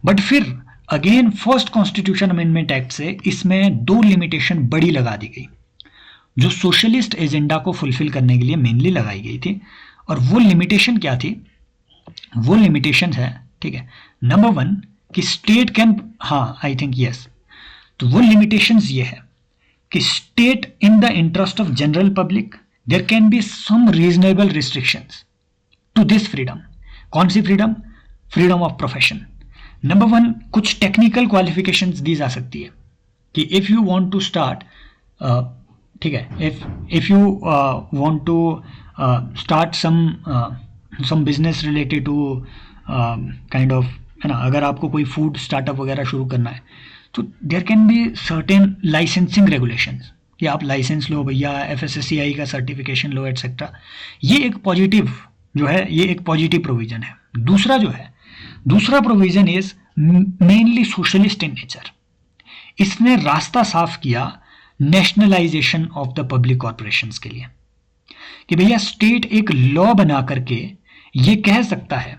बट फिर again first constitution amendment act से इसमें दो लिमिटेशन बड़ी लगा दी गई जो सोशलिस्ट एजेंडा को फुलफिल करने के लिए मेनली लगाई गई थी. और वो लिमिटेशन क्या थी? वो लिमिटेशन है ठीक है नंबर 1 कि स्टेट कैन, हाँ आई थिंक यस, तो वो लिमिटेशंस ये है कि state in the interest of general public there can be some reasonable restrictions to this freedom. कौन सी freedom? Freedom of profession. Number 1 कुछ टेक्निकल क्वालिफिकेशंस दी जा सकती है कि if you want to start ठीक है if you want to start some business related to kind of है ना, अगर आपको कोई फूड स्टार्टअप वगैरह शुरू करना है तो there can be certain licensing regulations कि आप लाइसेंस लो भैया, FSSAI का सर्टिफिकेशन लो एटसेट्रा. ये एक पॉजिटिव जो है, ये एक पॉजिटिव प्रोविजन है. दूसरा जो है, दूसरा provision is mainly socialist in nature. इसने रास्ता साफ किया nationalisation of the public corporations के लिए कि भैया स्टेट एक लॉ बना करके ये कह सकता है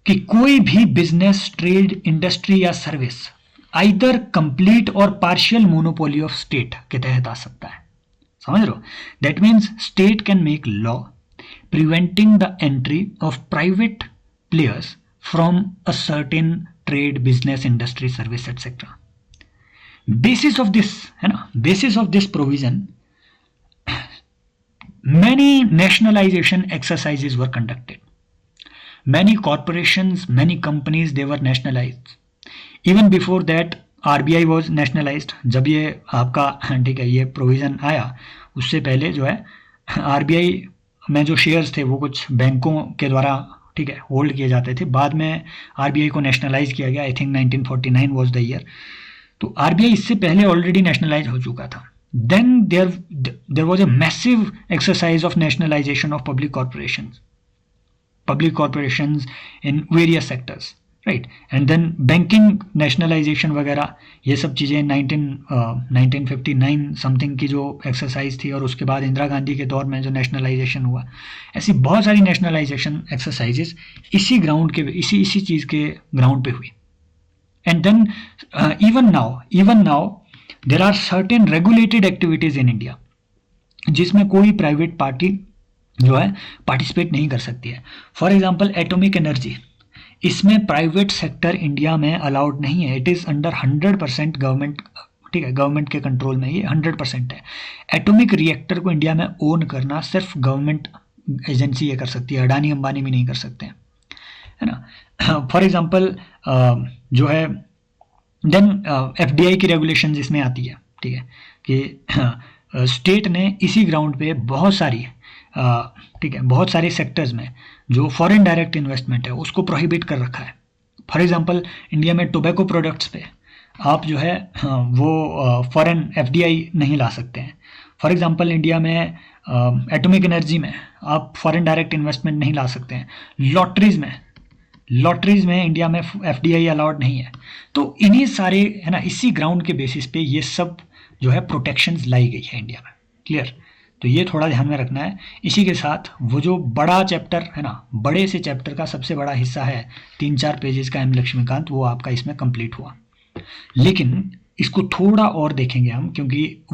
कि कोई भी बिजनेस, ट्रेड, इंडस्ट्री या सर्विस आइदर कंप्लीट और पार्शियल मोनोपोली ऑफ स्टेट के तहत आ सकता है. समझ रहे हो? That means state can make law preventing the entry of private players from a certain trade, business, industry, service etcetera. Basis of this है ना, basis of this provision many nationalization exercises were conducted. Many corporations, many companies, they were nationalized. Even before that RBI was nationalized. जब ये आपका ठीक है ये provision आया उससे पहले जो है RBI में जो शेयर्स थे वो कुछ बैंकों के द्वारा ठीक है होल्ड किए जाते थे. बाद में RBI को नेशनलाइज किया गया. I think 1949 was the year. तो RBI इससे पहले ऑलरेडी नेशनलाइज हो चुका था. Then there was a massive exercise of nationalization of public corporations in various sectors, right? And then banking nationalization वगैरह ये सब चीज़ें 1959 समथिंग की जो एक्सरसाइज थी और उसके बाद इंदिरा गांधी के दौर में जो नेशनलाइजेशन हुआ, ऐसी बहुत सारी नेशनलाइजेशन एक्सरसाइजेस इसी ग्राउंड के इसी चीज़ के ग्राउंड पे हुई. And then even now there are certain regulated activities in India जिसमें कोई प्राइवेट पार्टी जो है पार्टिसिपेट नहीं कर सकती है. फॉर एग्जांपल एटॉमिक एनर्जी, इसमें प्राइवेट सेक्टर इंडिया में अलाउड नहीं है. इट इज़ अंडर 100% गवर्नमेंट, ठीक है, गवर्नमेंट के कंट्रोल में ये 100% है. एटॉमिक रिएक्टर को इंडिया में ओन करना सिर्फ गवर्नमेंट एजेंसी ये कर सकती है, अडानी अंबानी भी नहीं कर सकते हैं, है ना। फॉर एग्जांपल जो है देन एफडीआई की रेगुलेशन इसमें आती है, ठीक है, कि स्टेट ने इसी ग्राउंड पे बहुत सारी ठीक है बहुत सारे सेक्टर्स में जो फॉरेन डायरेक्ट इन्वेस्टमेंट है उसको प्रोहिबिट कर रखा है। फॉर एग्जांपल इंडिया में टोबैको प्रोडक्ट्स पे आप जो है वो फॉरेन एफडीआई नहीं ला सकते हैं। फॉर एग्जांपल इंडिया में एटॉमिक एनर्जी में आप फॉरेन डायरेक्ट इन्वेस्टमेंट नहीं ला सकते हैं। लॉटरीज में इंडिया में एफडीआई अलाउड नहीं है। तो इन्हीं सारे, है ना, इसी ग्राउंड के बेसिस पे ये सब जो है प्रोटेक्शंस लाई गई है इंडिया में। क्लियर? तो ये थोड़ा ध्यान में रखना है। इसी के साथ वो जो बड़ा चैप्टर है ना, बड़े से चैप्टर का सबसे बड़ा हिस्सा है 3-4 पेजेस का एम लक्ष्मीकांत, वो आपका इसमें कंप्लीट हुआ। लेकिन इसको थोड़ा और देखेंगे हम, क्योंकि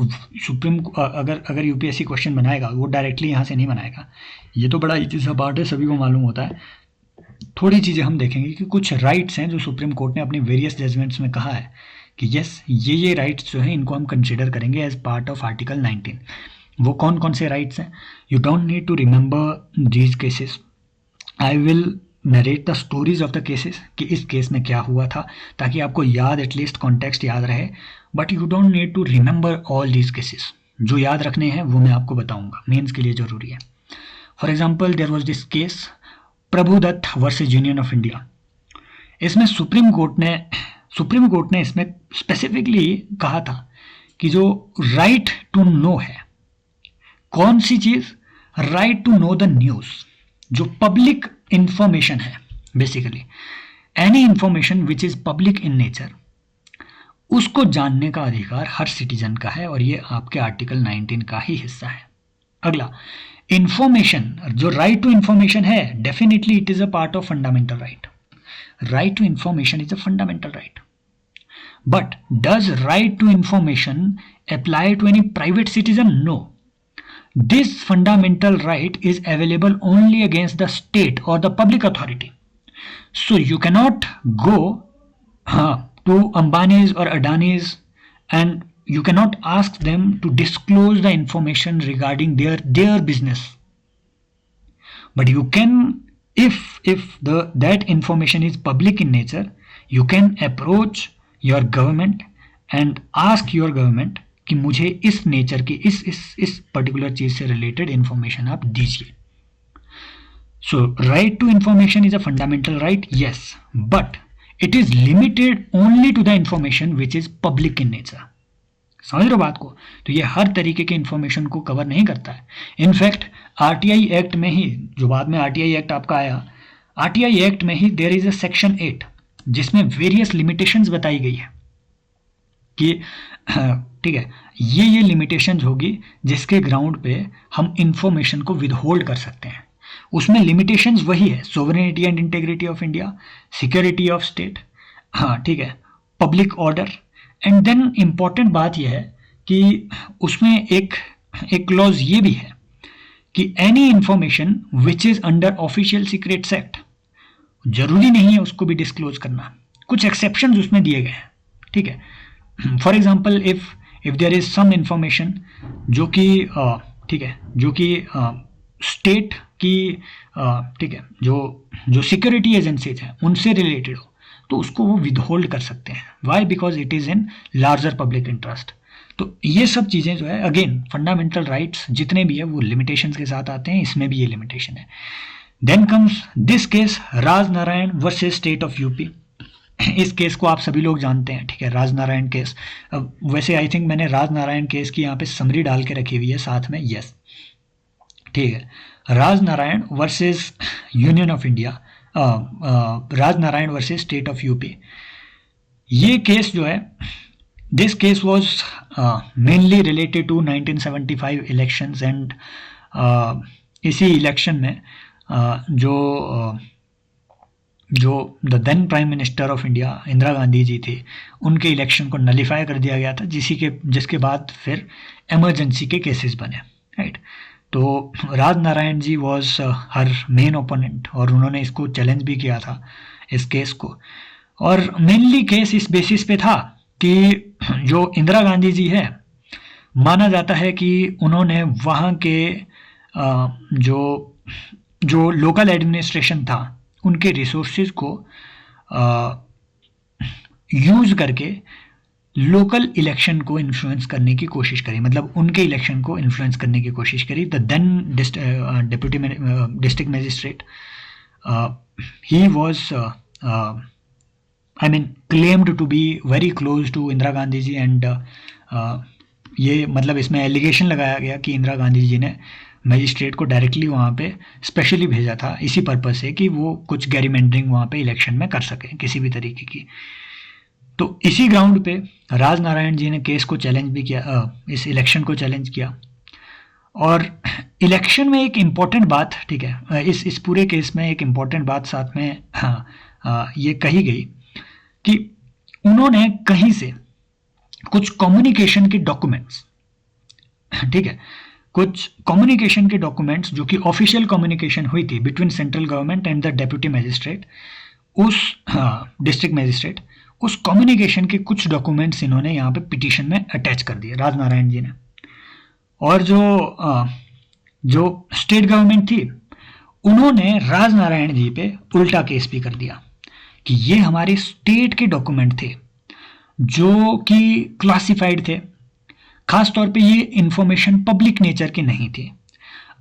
सुप्रीम अगर यूपीएससी क्वेश्चन बनाएगा वो डायरेक्टली यहाँ से नहीं बनाएगा। ये तो बड़ा इजी सा पार्ट है, सभी को मालूम होता है। थोड़ी चीज़ें हम देखेंगे कि कुछ राइट्स हैं जो सुप्रीम कोर्ट ने अपनी वेरियस जजमेंट्स में कहा है कि यस ये राइट्स जो हैं इनको हम कंसिडर करेंगे एज पार्ट ऑफ आर्टिकल 19। वो कौन कौन से राइट्स हैं? You don't need to remember these cases, I will narrate the stories of the cases कि इस केस में क्या हुआ था, ताकि आपको याद, एटलीस्ट कॉन्टेक्स्ट याद रहे। But you don't need to remember all these cases. जो याद रखने हैं वो मैं आपको बताऊंगा, मेंस के लिए जरूरी है। For example there was this case Prabhu Dutt versus union of India. इसमें सुप्रीम कोर्ट ने इसमें स्पेसिफिकली कहा था कि जो राइट टू नो है, कौन सी चीज? Right to know the news, जो पब्लिक इंफॉर्मेशन है, basically any information which is public in nature, उसको जानने का अधिकार हर सिटीजन का है, और ये आपके आर्टिकल 19 का ही हिस्सा है। अगला, इंफॉर्मेशन, जो राइट टू इंफॉर्मेशन है, definitely it is a part of fundamental right. Right to information is a fundamental right, but does right to information apply to any private citizen? No. This fundamental right is available only against the state or the public authority. So you cannot go to Ambani's or Adani's and you cannot ask them to disclose the information regarding their business. But you can, if that information is public in nature, you can approach your government and ask your government कि मुझे इस nature की इस particular चीज से related information आप दीजिए। So right to information is a fundamental right, yes, but it is limited only to the information which is public in nature. समझ रहे हो बात को? तो ये हर तरीके के इंफॉर्मेशन को कवर नहीं करता है। इनफैक्ट आरटीआई एक्ट में ही, जो बाद में आरटीआई एक्ट आपका आया, आरटीआई एक्ट में ही देयर इज अ सेक्शन 8 जिसमें वेरियस लिमिटेशंस बताई गई है कि ठीक है, ये लिमिटेशंस होगी जिसके ग्राउंड पे हम इंफॉर्मेशन को विदहोल्ड कर सकते हैं। उसमें लिमिटेशंस वही है, sovereignty and integrity of India, security of state, हाँ ठीक है, public order, and then important बात यह है कि उसमें एक क्लॉज ये भी है कि any information which is under official secrets act, जरूरी नहीं है उसको भी डिस्क्लोज करना, कुछ एक्सेप्शंस उसमें दिए गए हैं, ठीक है। For example if there is some information जो कि ठीक है, जो कि स्टेट की ठीक है, जो सिक्योरिटी एजेंसीज हैं उनसे रिलेटेड हो, तो उसको वो विदहोल्ड कर सकते हैं। Why? Because it is in larger public interest. तो ये सब चीज़ें जो है, अगेन फंडामेंटल राइट्स जितने भी है वो लिमिटेशंस के साथ आते हैं, इसमें भी ये लिमिटेशन है। Then comes this case Rajnarayan versus state of UP. इस केस को आप सभी लोग जानते हैं, ठीक है, राजनारायण केस। वैसे आई थिंक मैंने राजनारायण केस की यहाँ पे समरी डाल के रखी हुई है साथ में, यस, ठीक है। Rajnarayan versus union of India, Rajnarayan versus state of UP. ये केस जो है, this case was mainly related to 1975 elections and इसी इलेक्शन में जो the then prime minister of India Indira Gandhi ji थी, उनके इलेक्शन को नलीफाई कर दिया गया था, जिसके बाद फिर इमरजेंसी के केसेस बने, राइट। तो राजनारायण जी वॉज हर मेन ओपोनेंट और उन्होंने इसको चैलेंज भी किया था, इस केस को। और मेनली केस इस बेसिस पे था कि जो इंदिरा गांधी जी है, माना जाता है कि उन्होंने वहाँ के जो लोकल एडमिनिस्ट्रेशन था उनके रिसोर्सेज को यूज करके लोकल इलेक्शन को इन्फ्लुएंस करने की कोशिश करी, मतलब उनके इलेक्शन को इन्फ्लुएंस करने की कोशिश करी। The then deputy district magistrate, he was I mean claimed to be very close to Indira Gandhi ji, and ये मतलब इसमें एलिगेशन लगाया गया कि इंदिरा गांधी जी ने मजिस्ट्रेट को डायरेक्टली वहाँ पे स्पेशली भेजा था इसी पर्पज से कि वो कुछ गैरीमेंडरिंग वहाँ पे इलेक्शन में कर सकें किसी भी तरीके की। तो इसी ग्राउंड पे राज नारायण जी ने केस को चैलेंज भी किया, इस इलेक्शन को चैलेंज किया। और इलेक्शन में एक इम्पॉर्टेंट बात, ठीक है, इस पूरे केस में एक इम्पॉर्टेंट बात साथ में ये कही गई कि उन्होंने कहीं से कुछ कम्युनिकेशन के डॉक्यूमेंट्स, ठीक है, कुछ कम्युनिकेशन के डॉक्यूमेंट्स जो कि ऑफिशियल कम्युनिकेशन हुई थी between central government and the deputy magistrate, उस डिस्ट्रिक्ट मजिस्ट्रेट, उस कम्युनिकेशन के कुछ डॉक्यूमेंट्स इन्होंने यहाँ पे पिटीशन में अटैच कर दिए राज नारायण जी ने। और जो स्टेट गवर्नमेंट थी उन्होंने राज नारायण जी पे उल्टा केस भी कर दिया कि ये हमारे स्टेट के डॉक्यूमेंट थे जो कि क्लासिफाइड थे, खास तौर पे ये इंफॉर्मेशन पब्लिक नेचर की नहीं थी।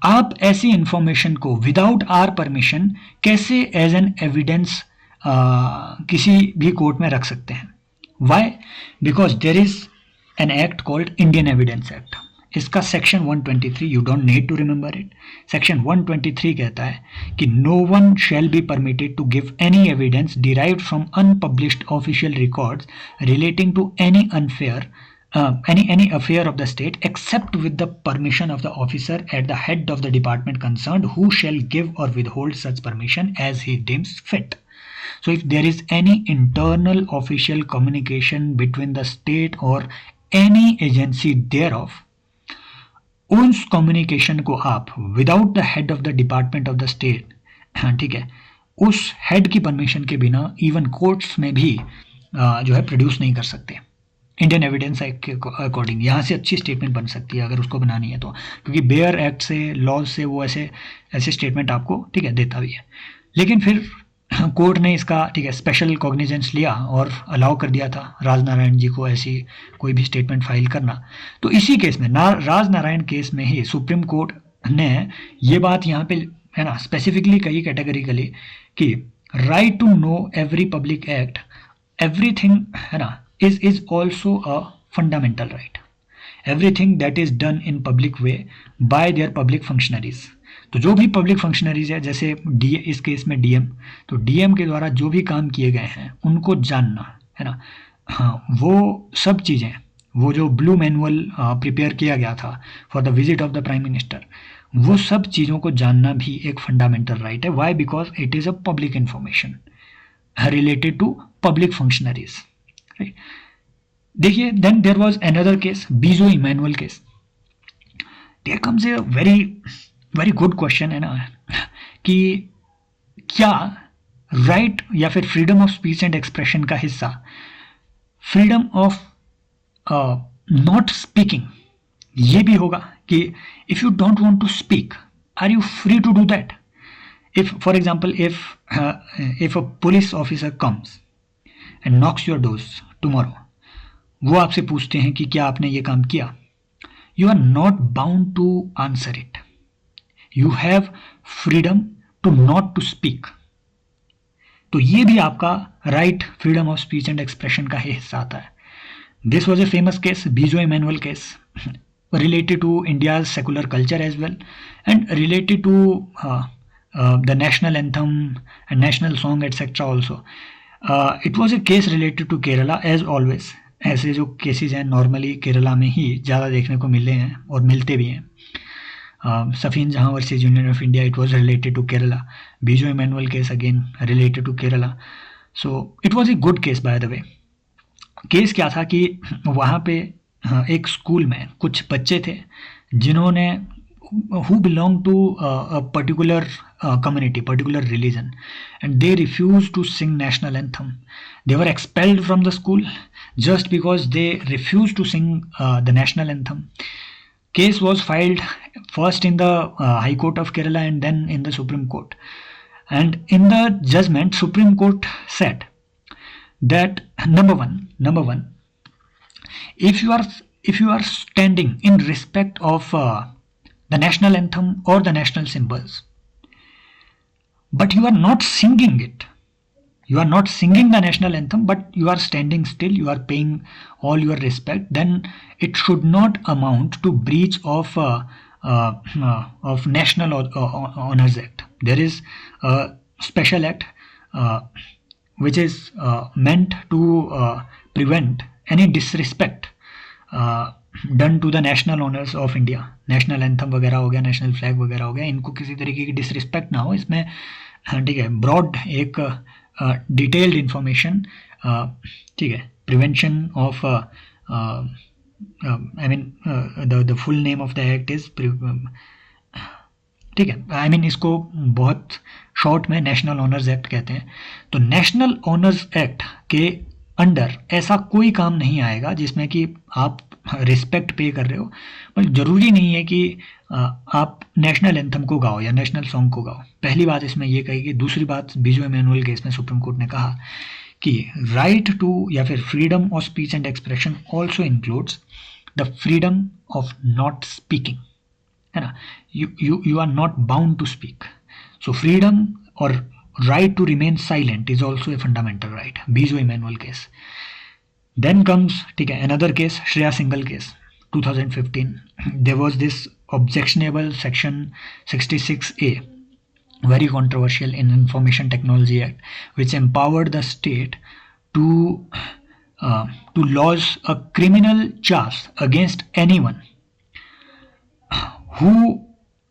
आप ऐसी इंफॉर्मेशन को विदाउट आर परमिशन कैसे एज एन एविडेंस किसी भी कोर्ट में रख सकते हैं? Why? Because there is an act called Indian evidence act. इसका section 123, you don't need to remember it, section 123 कहता है कि no one shall be permitted to give any evidence derived from unpublished official records relating to any unfair any affair of the state except with the permission of the officer at the head of the department concerned, who shall give or withhold such permission as he deems fit. So if there is any internal official communication between the state or any agency thereof, उस communication को आप without the head of the department of the state, ठीक है, उस head की permission के बिना even courts में भी जो है प्रोड्यूस नहीं कर सकते इंडियन एविडेंस एक्ट के अकॉर्डिंग। यहाँ से अच्छी स्टेटमेंट बन सकती है अगर उसको बनानी है तो, क्योंकि बेयर एक्ट से, लॉज से वो ऐसे स्टेटमेंट आपको, ठीक है, देता भी है। लेकिन फिर कोर्ट ने इसका, ठीक है, स्पेशल कॉग्निजेंस लिया और अलाउ कर दिया था राज नारायण जी को ऐसी कोई भी स्टेटमेंट फाइल करना। तो इसी केस में राज नारायण केस में ही सुप्रीम कोर्ट ने ये बात यहाँ पे, है ना, स्पेसिफिकली कही कैटेगरिकली कि right to know every public act, everything, है ना, is also a fundamental right. Everything that is done in public way by their public functionaries. तो जो भी पब्लिक फंक्शनरीज है, जैसे इस केस में डीएम, तो डीएम के द्वारा जो भी काम किए गए हैं उनको जानना, है ना, हाँ, वो सब चीज़ें, वो जो ब्लू मैनुअल प्रिपेयर किया गया था for the visit of the prime minister, वो सब चीज़ों को जानना भी एक फंडामेंटल राइट है। Why? Because it is a public information related to public functionaries. देखिए, then there was another case, Bijoe Emmanuel case. There comes a very very good question, है ना, कि क्या राइट या फिर freedom of speech and expression का हिस्सा freedom of not speaking ये भी होगा कि if you don't want to speak, are you free to do that? If for example if a police officer comes and knocks your doors tomorrow, वो आपसे पूछते हैं कि क्या आपने ये काम किया, you are not bound to answer it, you have freedom to not to speak. तो ये भी आपका right freedom of speech and expression का ही हिस्सा आता है। This was a famous case, Bijoe Emmanuel case, related to India's secular culture as well, and related to the national anthem and national song etc. also. It was a case related to Kerala as always. ऐसे जो cases हैं normally Kerala में ही ज़्यादा देखने को मिले हैं और मिलते भी हैं। Shafin Jahan versus union of India, it was related to Kerala. Bijoe Emmanuel case again related to Kerala. So it was a good case by the way. केस क्या था कि वहाँ पे एक स्कूल में कुछ बच्चे थे जिन्होंने who belong to a particular community, particular religion, and they refused to sing national anthem. They were expelled from the school just because they refused to sing the national anthem. case was filed first in the High Court of Kerala and then in the Supreme Court. And in the judgment, Supreme Court said that number one, if you are standing in respect of the national anthem or the national symbols, but you are not singing it, you are not singing the national anthem, but you are standing still, you are paying all your respect, then it should not amount to breach of National Honors Act. There is a special act which is meant to prevent any disrespect done to the national honours of India. National anthem वगैरह हो गया, national flag वगैरह हो गया, इनको किसी तरीके की डिसरिस्पेक्ट ना हो इसमें. ठीक है, ब्रॉड एक डिटेल्ड इंफॉर्मेशन, ठीक है, prevention of I mean the full name of the act is, ठीक है, आई मीन इसको बहुत शॉर्ट में नेशनल ऑनर्स एक्ट कहते हैं. तो नेशनल ऑनर्स एक्ट के अंडर ऐसा कोई काम नहीं आएगा जिसमें कि आप रिस्पेक्ट पे कर रहे हो, पर ज़रूरी नहीं है कि आप नेशनल एंथम को गाओ या नेशनल सॉन्ग को गाओ. पहली बात इसमें ये कही गई. दूसरी बात, बीजो इमैनुअल केस में सुप्रीम कोर्ट ने कहा कि राइट टू या फिर freedom of speech and expression also includes the freedom of not speaking, है ना. You are not bound to speak. So freedom और right to remain silent is also a fundamental right. Bijo Emmanuel case. Then comes, ठीक है, another case, Shreya Singhal case, 2015. There was this objectionable section 66A, very controversial in Information Technology Act, which empowered the state to lodge a criminal charge against anyone who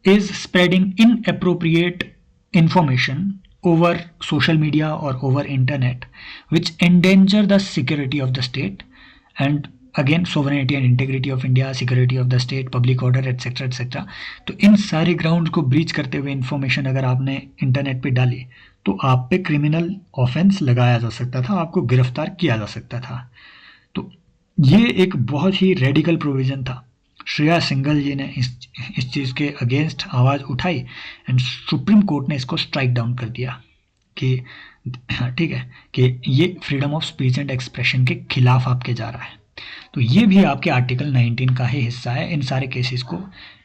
is spreading inappropriate information over social media or over internet which endanger the security of the state and again sovereignty and integrity of India, security of the state, public order, etc etc. तो इन सारे ground को breach करते हुए information अगर आपने internet पे डाली तो आप पे क्रिमिनल ऑफेंस लगाया जा सकता था, आपको गिरफ्तार किया जा सकता था. तो ये एक बहुत ही रेडिकल प्रोविज़न था. श्रेया सिंघल जी ने इस चीज़ के अगेंस्ट आवाज़ उठाई एंड सुप्रीम कोर्ट ने इसको स्ट्राइक डाउन कर दिया कि ठीक है कि ये freedom of speech and expression के खिलाफ आपके जा रहा है. तो ये भी आपके आर्टिकल 19 का ही हिस्सा है. इन सारे केसेस को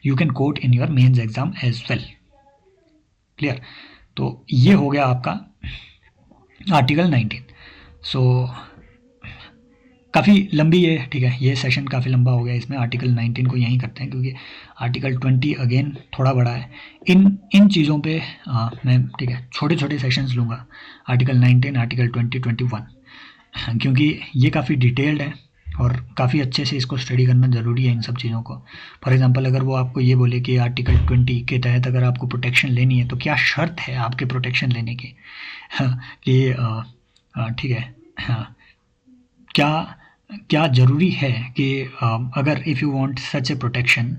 you can quote in your mains exam as well. Clear. तो ये हो गया आपका आर्टिकल 19. सो काफ़ी लंबी है, ठीक है, ये सेशन काफ़ी लंबा हो गया. इसमें आर्टिकल 19 को यहीं करते हैं क्योंकि आर्टिकल 20 अगेन थोड़ा बड़ा है. इन चीज़ों पे मैं, ठीक है, छोटे छोटे सेशंस लूँगा. आर्टिकल 19, आर्टिकल 20, 21, क्योंकि ये काफ़ी डिटेल्ड है और काफ़ी अच्छे से इसको स्टडी करना ज़रूरी है इन सब चीज़ों को. फॉर एग्जांपल, अगर वो आपको ये बोले कि आर्टिकल 20 के तहत अगर आपको प्रोटेक्शन लेनी है तो क्या शर्त है आपके प्रोटेक्शन लेने की, कि ठीक है, क्या ज़रूरी है कि अगर if you want such a protection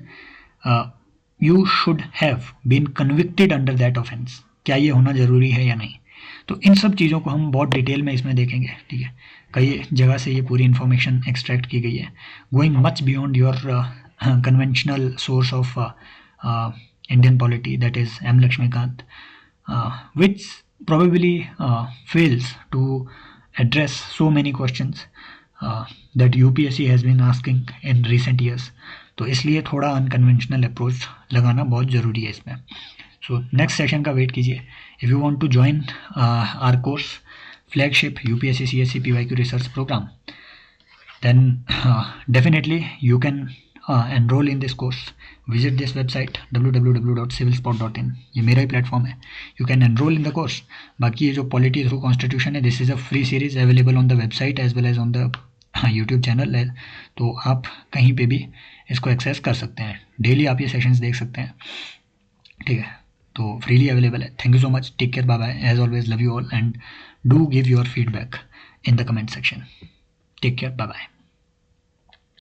you should have been convicted under that offence. क्या ये होना ज़रूरी है या नहीं. तो इन सब चीज़ों को हम बहुत डिटेल में इसमें देखेंगे. ठीक है, कई जगह से ये पूरी इन्फॉर्मेशन एक्सट्रैक्ट की गई है, going much beyond your conventional source of Indian polity, that is M Laxmikanth, which probably fails to address so many questions that UPSC has been asking in recent years. तो इसलिए थोड़ा अनकन्वेंशनल अप्रोच लगाना बहुत ज़रूरी है इसमें. सो नेक्स्ट सेशन का wait कीजिए. If you want to join our course flagship UPSC CSC PYQ research program, then definitely you can enroll in this course. Visit this website www.civilspot.in. ये मेरा ही platform है. You can enroll in the course. बाकी ये जो polity through constitution है, this is a free series available on the website as well as on the YouTube channel है. तो आप कहीं पे भी इसको एक्सेस कर सकते हैं. डेली आप ये सेशंस देख सकते हैं. ठीक है, तो फ्रीली अवेलेबल है. Thank you so much. Take care. Bye bye. As always love you all and do give your feedback in the comment section. Take care. Bye bye.